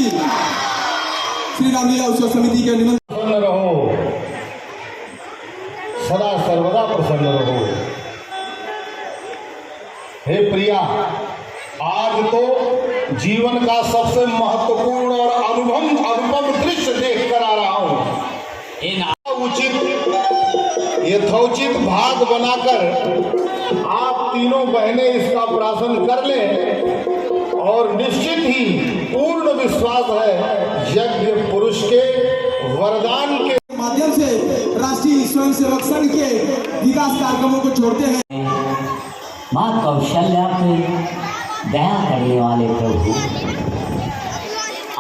श्री रामलीला उत्सव समिति के निमंत्रण। प्रसन्न रहो, सदा सर्वदा प्रसन्न रहो। हे प्रिया, आज तो जीवन का सबसे महत्वपूर्ण और अनुपम दृश्य देख कर आ रहा हूं। उचित यथोचित भाग बनाकर आप तीनों बहनें इसका प्राशन कर लें और निश्चित ही पूर्ण विश्वास है यज्ञ पुरुष के वरदान के माध्यम से राष्ट्रीय स्वयंसेवक संघ के विकास कार्यक्रमों को जोड़ते हैं। माँ कौशल्या पे दया करने वाले प्रभु,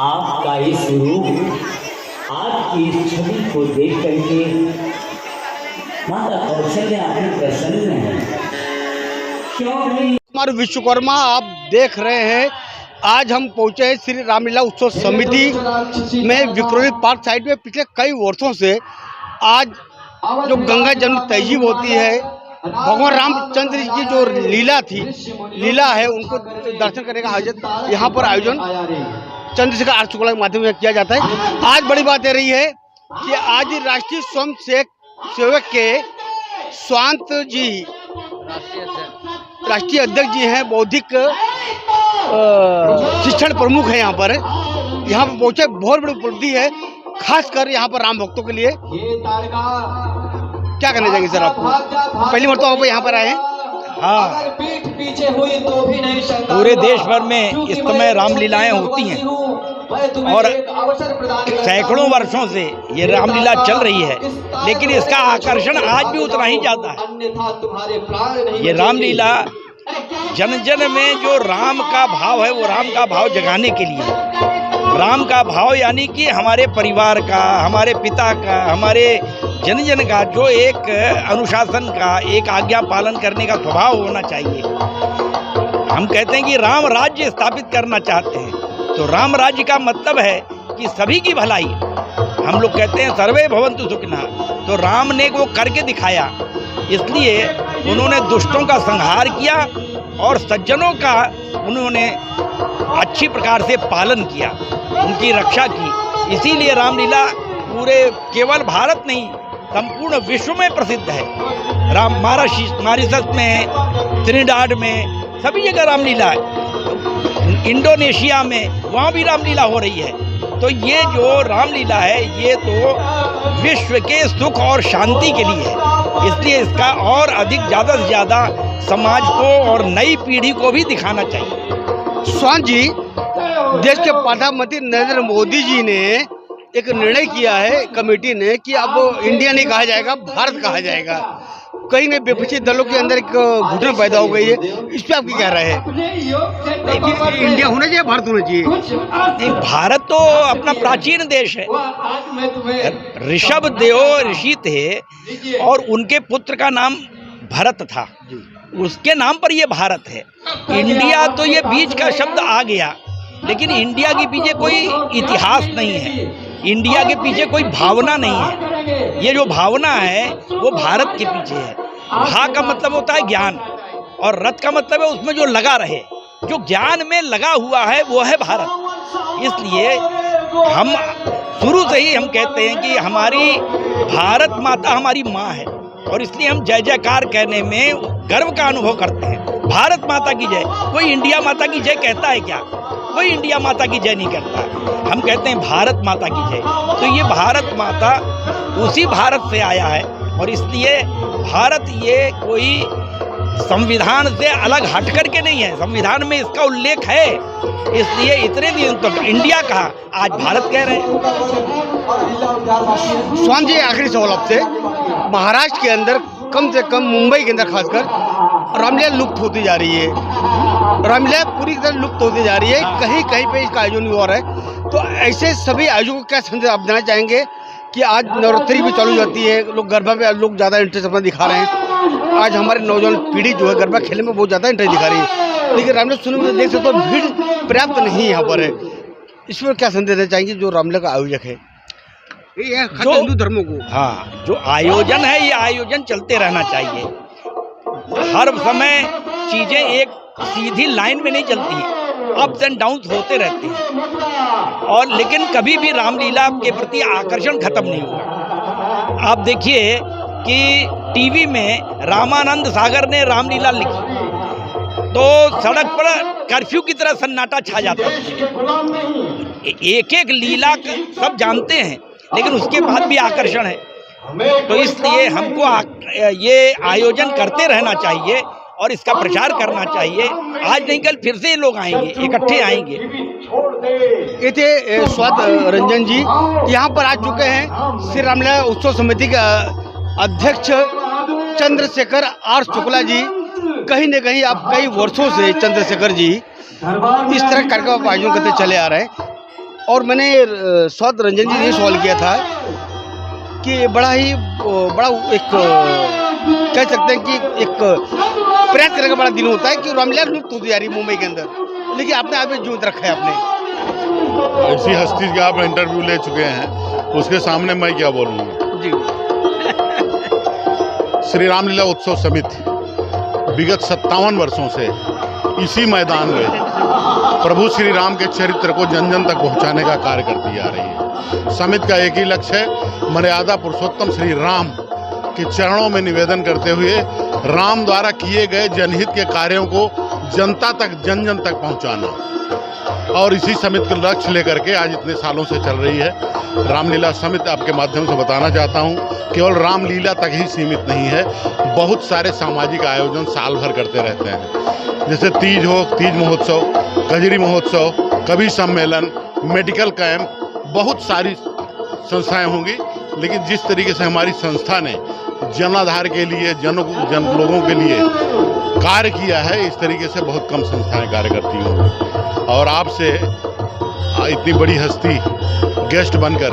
आपका इस रूप, आपकी इस छवि को देख करके माता कौशल्या भी प्रसन्न है। क्यों नहीं? हमारे विश्वकर्मा आप देख रहे हैं, आज हम पहुंचे हैं श्री रामलीला उत्सव समिति में विक्रोली पार्क साइड में। पिछले कई वर्षों से आज जो गंगा जमुनी तहजीब होती है, भगवान रामचंद्र जी की जो लीला है उनको दर्शन करने का आयोजन यहाँ पर चंद्रशेखर आर्य शुक्ला के माध्यम से किया जाता है। आज बड़ी बात यह रही है कि आज राष्ट्रीय स्वयंसेवक के स्वांत जी राष्ट्रीय अध्यक्ष जी हैं, बौद्धिक शिक्षण प्रमुख है यहाँ पर पहुंचे। बहुत बड़ी उपलब्धि है, खासकर यहाँ पर राम भक्तों के लिए। क्या करना चाहेंगे सर आप? पहली बार तो आप यहाँ पर आए हैं। हाँ, पीछे हुई तो भी नहीं शंका। पूरे देश भर में इस समय रामलीलाएं होती हैं और सैकड़ों वर्षों से ये रामलीला चल रही है, लेकिन इसका आकर्षण आज भी उतना ही ज्यादा है। ये रामलीला जन जन में जो राम का भाव है वो राम का भाव जगाने के लिए, राम का भाव यानी कि हमारे परिवार का, हमारे पिता का, हमारे जन जन का जो एक अनुशासन का, एक आज्ञा पालन करने का स्वभाव होना चाहिए। हम कहते हैं कि राम राज्य स्थापित करना चाहते हैं, तो राम राज्य का मतलब है कि सभी की भलाई। हम लोग कहते हैं सर्वे भवन्तु सुखिनः, तो राम ने वो करके दिखाया। इसलिए उन्होंने दुष्टों का संहार किया और सज्जनों का उन्होंने अच्छी प्रकार से पालन किया, उनकी रक्षा की। इसीलिए रामलीला पूरे केवल भारत नहीं, संपूर्ण विश्व में प्रसिद्ध है। मॉरिशस में, त्रिनिडाद में, सभी जगह रामलीला है। इंडोनेशिया में वहाँ भी रामलीला हो रही है। तो ये जो रामलीला है ये तो विश्व के सुख और शांति के लिए है। इसलिए इसका और अधिक ज़्यादा से ज़्यादा समाज को और नई पीढ़ी को भी दिखाना चाहिए। स्वान जी, देश के प्रधानमंत्री नरेंद्र मोदी जी ने एक निर्णय किया है कमेटी ने कि अब इंडिया नहीं कहा जाएगा, भारत कहा जाएगा। कहीं न विपक्षी दलों के अंदर एक घुटन पैदा हो गई है, इस पर आप क्या कह रहे हैं? इंडिया होना चाहिए, भारत होना चाहिए? भारत तो अपना प्राचीन देश है। ऋषभ देव ऋषि थे और उनके पुत्र का नाम भरत था, उसके नाम पर ये भारत है। इंडिया तो ये बीच का शब्द आ गया, लेकिन इंडिया के पीछे कोई इतिहास नहीं है, इंडिया के पीछे कोई भावना नहीं है। ये जो भावना है वो भारत के पीछे है। भा का मतलब होता है ज्ञान और रथ का मतलब है उसमें जो लगा रहे, जो ज्ञान में लगा हुआ है वो है भारत। इसलिए हम शुरू से ही हम कहते हैं कि हमारी भारत माता हमारी माँ है और इसलिए हम जय जयकार कहने में गर्व का अनुभव करते हैं। भारत माता की जय। कोई इंडिया माता की जय कहता है क्या? कोई इंडिया माता की जय नहीं करता। हम कहते हैं भारत माता की जय। तो ये भारत माता उसी भारत से आया है और इसलिए भारत ये कोई संविधान से अलग हट करके नहीं है, संविधान में इसका उल्लेख है। इसलिए इतने दिन तक इंडिया कहा, आज भारत कह रहे हैं। स्वान जी, आखिरी सवाल आपसे, महाराष्ट्र के अंदर कम से कम मुंबई के अंदर खासकर रामलीला लुप्त होती जा रही है, रामलीला पूरी तरह लुप्त होती जा रही है, कहीं कहीं पे इसका आयोजन हुआ है। तो ऐसे सभी आयोजकों को क्या संदेश आप देना चाहेंगे कि आज नवरात्रि भी चालू जाती है, लोग गरबा पे लोग ज़्यादा इंटरेस्ट अपना दिखा रहे हैं। आज हमारे नौजवान पीढ़ी जो है गरबा खेलने में बहुत ज़्यादा इंटरेस्ट दिखा रही है, लेकिन रामलीला सुनने में देख सकते हो भीड़ पर्याप्त नहीं यहाँ पर है। इसमें क्या संदेश देना चाहेंगे जो रामलीला का आयोजक है, जो हिंदू धर्मों को? हाँ, जो आयोजन है ये आयोजन चलते रहना चाहिए। हर समय चीजें एक सीधी लाइन में नहीं चलती है, अप्स एंड डाउन्स होते रहते हैं और लेकिन कभी भी रामलीला के प्रति आकर्षण खत्म नहीं हुआ। आप देखिए कि टीवी में रामानंद सागर ने रामलीला लिखी तो सड़क पर कर्फ्यू की तरह सन्नाटा छा जाता है। एक एक लीला सब जानते हैं, लेकिन उसके बाद भी आकर्षण है। तो इसलिए हमको ये आयोजन करते रहना चाहिए और इसका प्रचार करना चाहिए। आज नहीं कल फिर से लोग आएंगे, इकट्ठे आएंगे। ये थे स्वाद रंजन जी, यहाँ पर आ चुके हैं श्री रामलीला उत्सव समिति के अध्यक्ष चंद्रशेखर आर शुक्ला जी। कहीं न कहीं आप कई वर्षों से चंद्रशेखर जी इस तरह कार्यक्रम का आयोजन करते चले आ रहे हैं। और मैंने स्वाद रंजन जी ने सवाल किया था कि बड़ा एक कह सकते हैं कि एक प्रयास करने का बड़ा दिन होता है कि रामलीला लुप्त होती जा रही है मुंबई के अंदर, लेकिन आपने आज भी जीवित रखा है। आपने ऐसी हस्ती का आप इंटरव्यू ले चुके हैं, उसके सामने मैं क्या बोलूँगा जी। श्री रामलीला उत्सव समिति विगत 57 वर्षों से इसी मैदान में प्रभु श्री राम के चरित्र को जन जन तक पहुंचाने का कार्य करती जा रही है। समिति का एक ही लक्ष्य है, मर्यादा पुरुषोत्तम श्री राम के चरणों में निवेदन करते हुए राम द्वारा किए गए जनहित के कार्यों को जनता तक जन जन तक पहुंचाना। और इसी समिति का लक्ष्य लेकर के आज इतने सालों से चल रही है रामलीला समिति। आपके माध्यम से बताना चाहता हूं, केवल रामलीला तक ही सीमित नहीं है, बहुत सारे सामाजिक आयोजन साल भर करते रहते हैं। जैसे तीज हो, तीज महोत्सव, कजरी महोत्सव, कवि सम्मेलन, मेडिकल कैंप, बहुत सारी संस्थाएं होंगी। लेकिन जिस तरीके से हमारी संस्था ने जनाधार के लिए जन लोगों के लिए कार्य किया है, इस तरीके से बहुत कम संस्थाएं कार्य करती होंगी। और आपसे इतनी बड़ी हस्ती गेस्ट बनकर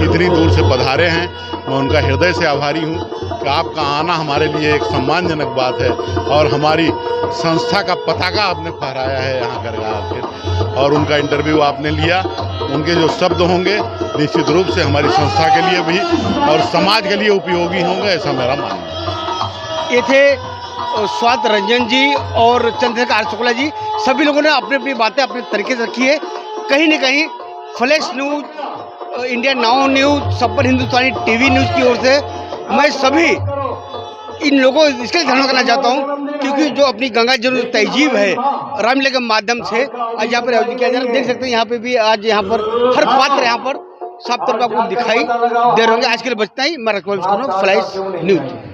इतनी दूर से पधारे हैं, मैं उनका हृदय से आभारी हूं कि आपका आना हमारे लिए एक सम्मानजनक बात है। और हमारी संस्था का पताका आपने फहराया है यहाँ कर आकर, और उनका इंटरव्यू आपने लिया। उनके जो शब्द होंगे निश्चित रूप से हमारी संस्था के लिए भी और समाज के लिए उपयोगी होंगे, ऐसा मेरा मानना है। ये थे स्वाद रंजन जी और चंद्रशेखर आर शुक्ला जी। सभी लोगों ने अपनी अपनी बातें अपने तरीके से रखी है। कहीं न कहीं flash news, India now news, सफल हिंदुस्तानी टीवी न्यूज़ की ओर से मैं सभी इन लोगों इसके लिए धन्यवाद करना चाहता हूं, क्योंकि जो अपनी गंगा जल तहजीब है रामलीला के माध्यम से आज यहाँ पर आयोजित किया जा रहा है। देख सकते हैं यहाँ पे भी आज यहाँ पर हर पात्र यहाँ पर साफ तौर पर आपको दिखाई दे रहे होंगे। आज के लिए बचता ही, मैं फ्लैश न्यूज़।